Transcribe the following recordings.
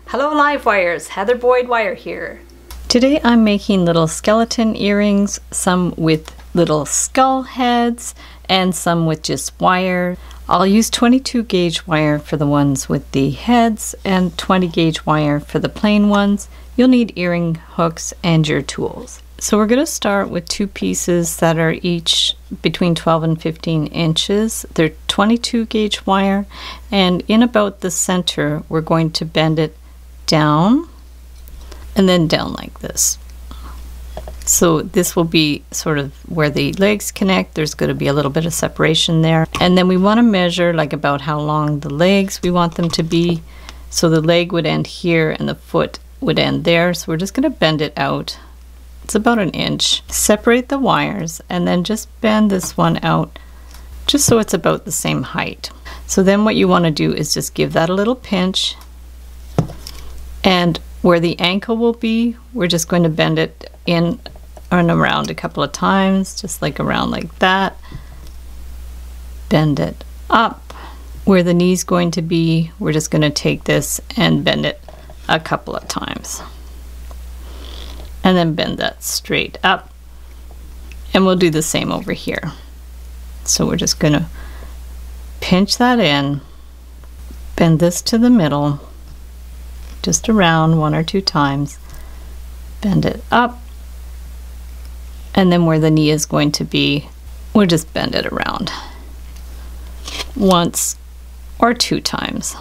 Hello Live Wires, Heather Boyd Wire here. Today I'm making little skeleton earrings, some with little skull heads and some with just wire. I'll use 22 gauge wire for the ones with the heads and 20 gauge wire for the plain ones. You'll need earring hooks and your tools. So we're going to start with two pieces that are each between 12 and 15 inches. They're 22 gauge wire, and in about the center we're going to bend it down and then down like this. So this will be sort of where the legs connect. There's going to be a little bit of separation there, and then we want to measure like about how long the legs we want them to be. So the leg would end here and the foot would end there, so we're just going to bend it out. It's about an inch. Separate the wires and then just bend this one out just so it's about the same height. So then what you want to do is just give that a little pinch, and where the ankle will be, we're just going to bend it in and around a couple of times, just like around like that. Bend it up. Where the knee's going to be, we're just going to take this and bend it a couple of times. And then bend that straight up. And we'll do the same over here. So we're just going to pinch that in, bend this to the middle, just around 1 or 2 times, bend it up, and then where the knee is going to be, we'll just bend it around once or 2 times.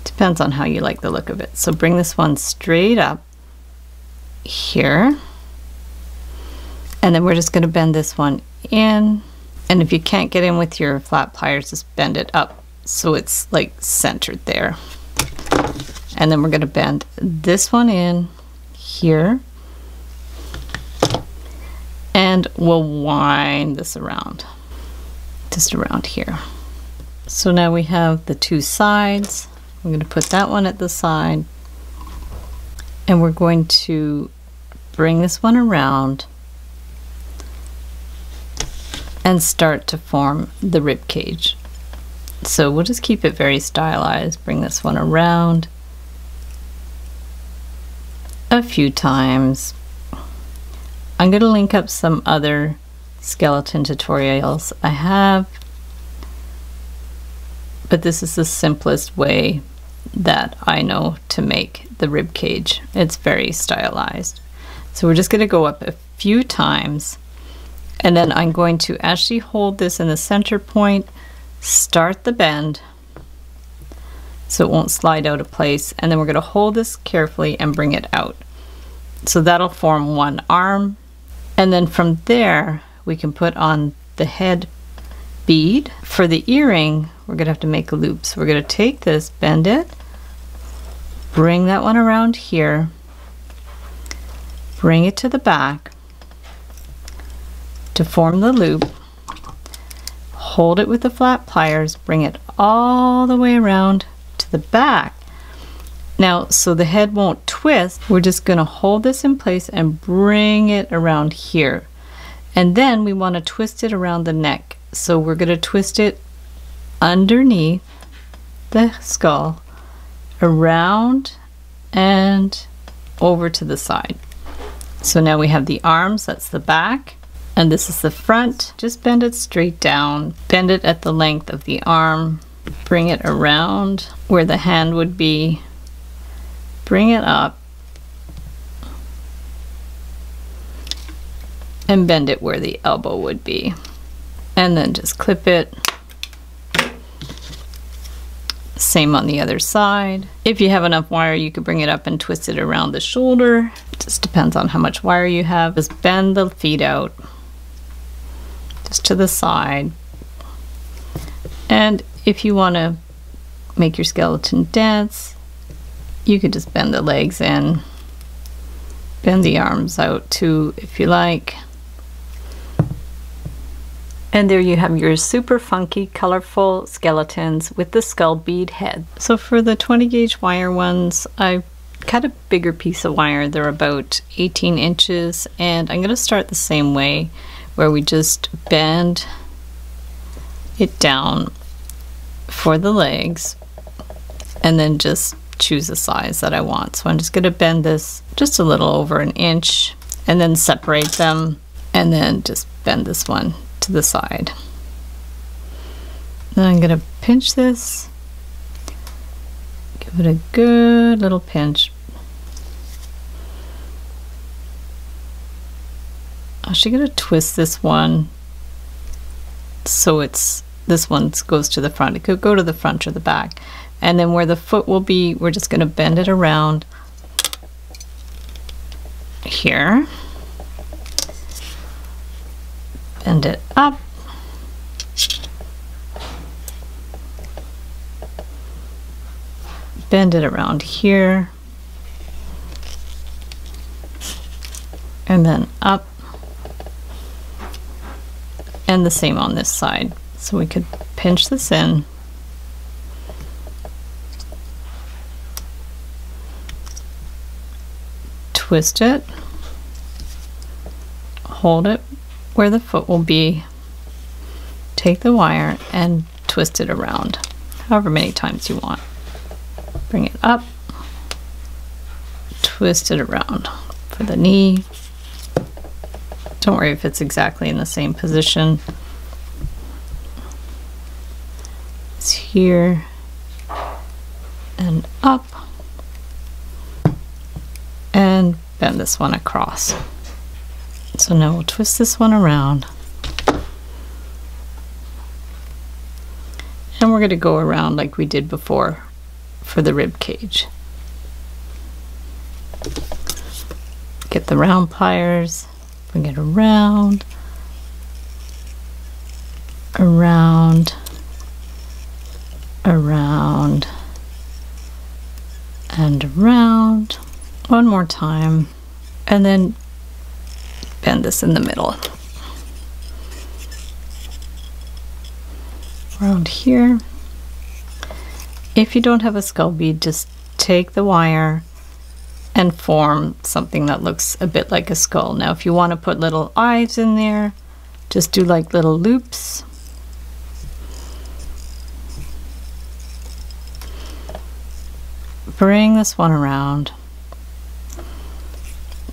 Depends on how you like the look of it. So bring this one straight up here, and then we're just going to bend this one in, and if you can't get in with your flat pliers, just bend it up so it's like centered there. And then we're going to bend this one in here, and we'll wind this around just around here. So now we have the 2 sides. I'm going to put that one at the side, and we're going to bring this one around and start to form the rib cage. So we'll just keep it very stylized. Bring this one around a few times. I'm going to link up some other skeleton tutorials I have, but this is the simplest way that I know to make the rib cage. It's very stylized. So we're just going to go up a few times, and then I'm going to actually hold this in the center point, start the bend so it won't slide out of place, and then we're going to hold this carefully and bring it out. So that'll form one arm, and then from there we can put on the head bead. For the earring, we're going to have to make a loop. So we're going to take this, bend it, bring that one around here, bring it to the back to form the loop, hold it with the flat pliers, bring it all the way around to the back. Now, so the head won't twist, we're just going to hold this in place and bring it around here. And then we want to twist it around the neck. So we're going to twist it underneath the skull, around and over to the side. So now we have the arms, that's the back, and this is the front. Just bend it straight down, bend it at the length of the arm, bring it around where the hand would be, bring it up, and bend it where the elbow would be, and then just clip it. Same on the other side. If you have enough wire, you could bring it up and twist it around the shoulder. It just depends on how much wire you have. Just bend the feet out just to the side. And if you want to make your skeleton dance, you could just bend the legs in, bend the arms out too if you like. And there you have your super funky, colorful skeletons with the skull bead head. So for the 20 gauge wire ones, I cut a bigger piece of wire. They're about 18 inches, and I'm going to start the same way, where we just bend it down for the legs and then just choose a size that I want. So I'm just going to bend this just a little over an inch and then separate them, and then just bend this one to the side. Then I'm going to pinch this, give it a good little pinch. I'm actually going to twist this one so this one goes to the front. It could go to the front or the back. And then where the foot will be, we're just going to bend it around here. Bend it up. Bend it around here. And then up. And the same on this side. So we could pinch this in. Twist it. Hold it where the foot will be. Take the wire and twist it around however many times you want. Bring it up. Twist it around for the knee. Don't worry if it's exactly in the same position. It's here and up, and bend this one across. So now we'll twist this one around, and we're going to go around like we did before for the rib cage. Get the round pliers. Bring it around, around, around, and around. One more time, and then bend this in the middle. Around here. If you don't have a skull bead, just take the wire and form something that looks a bit like a skull. Now if you want to put little eyes in there, just do like little loops. Bring this one around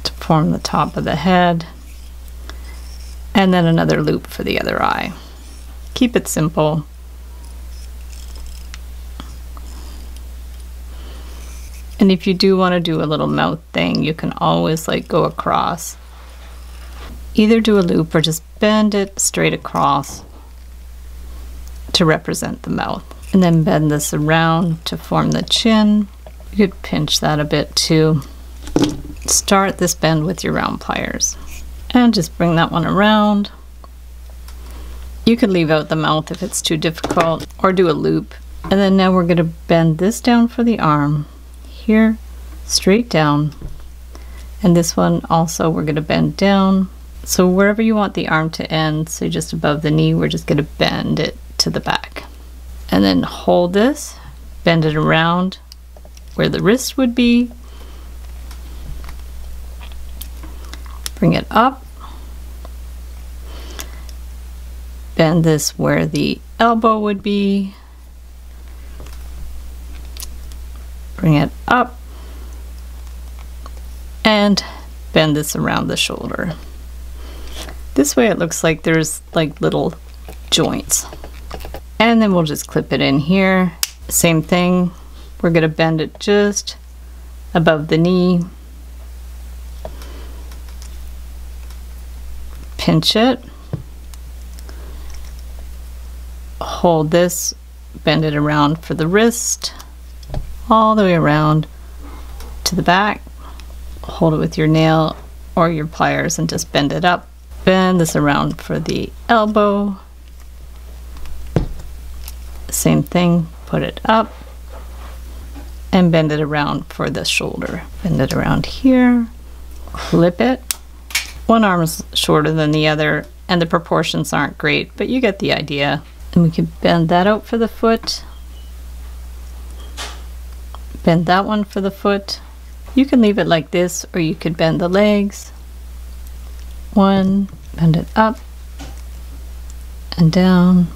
to form the top of the head, and then another loop for the other eye. Keep it simple. And if you do want to do a little mouth thing, you can always like go across. Either do a loop or just bend it straight across to represent the mouth. And then bend this around to form the chin. You could pinch that a bit too. Start this bend with your round pliers. And just bring that one around. You could leave out the mouth if it's too difficult, or do a loop. And then now we're going to bend this down for the arm. Here, straight down, and this one also we're going to bend down. So wherever you want the arm to end, so just above the knee, we're just going to bend it to the back. And then hold this, bend it around where the wrist would be. Bring it up. Bend this where the elbow would be. Bring it up and bend this around the shoulder. This way it looks like there's like little joints. And then we'll just clip it in here. Same thing. We're going to bend it just above the knee. Pinch it. Hold this, bend it around for the wrist. All the way around to the back. Hold it with your nail or your pliers and just bend it up. Bend this around for the elbow. Same thing, put it up and bend it around for the shoulder. Bend it around here, clip it. One arm is shorter than the other and the proportions aren't great, but you get the idea. And we can bend that out for the foot. Bend that one for the foot. You can leave it like this, or you could bend the legs. One, bend it up and down.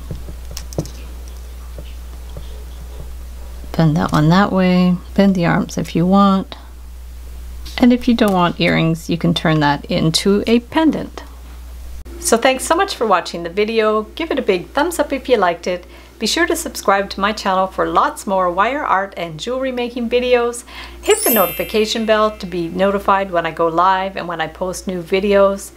Bend that one that way. Bend the arms if you want. And if you don't want earrings, you can turn that into a pendant. So thanks so much for watching the video. Give it a big thumbs up if you liked it. Be sure to subscribe to my channel for lots more wire art and jewelry making videos. Hit the notification bell to be notified when I go live and when I post new videos.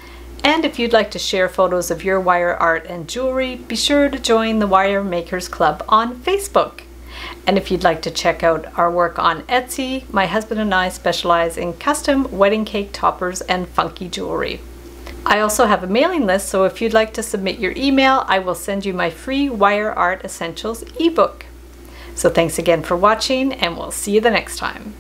And if you'd like to share photos of your wire art and jewelry, be sure to join the Wire Makers Club on Facebook. And if you'd like to check out our work on Etsy, my husband and I specialize in custom wedding cake toppers and funky jewelry. I also have a mailing list, so if you'd like to submit your email, I will send you my free Wire Art Essentials ebook. So thanks again for watching, and we'll see you the next time.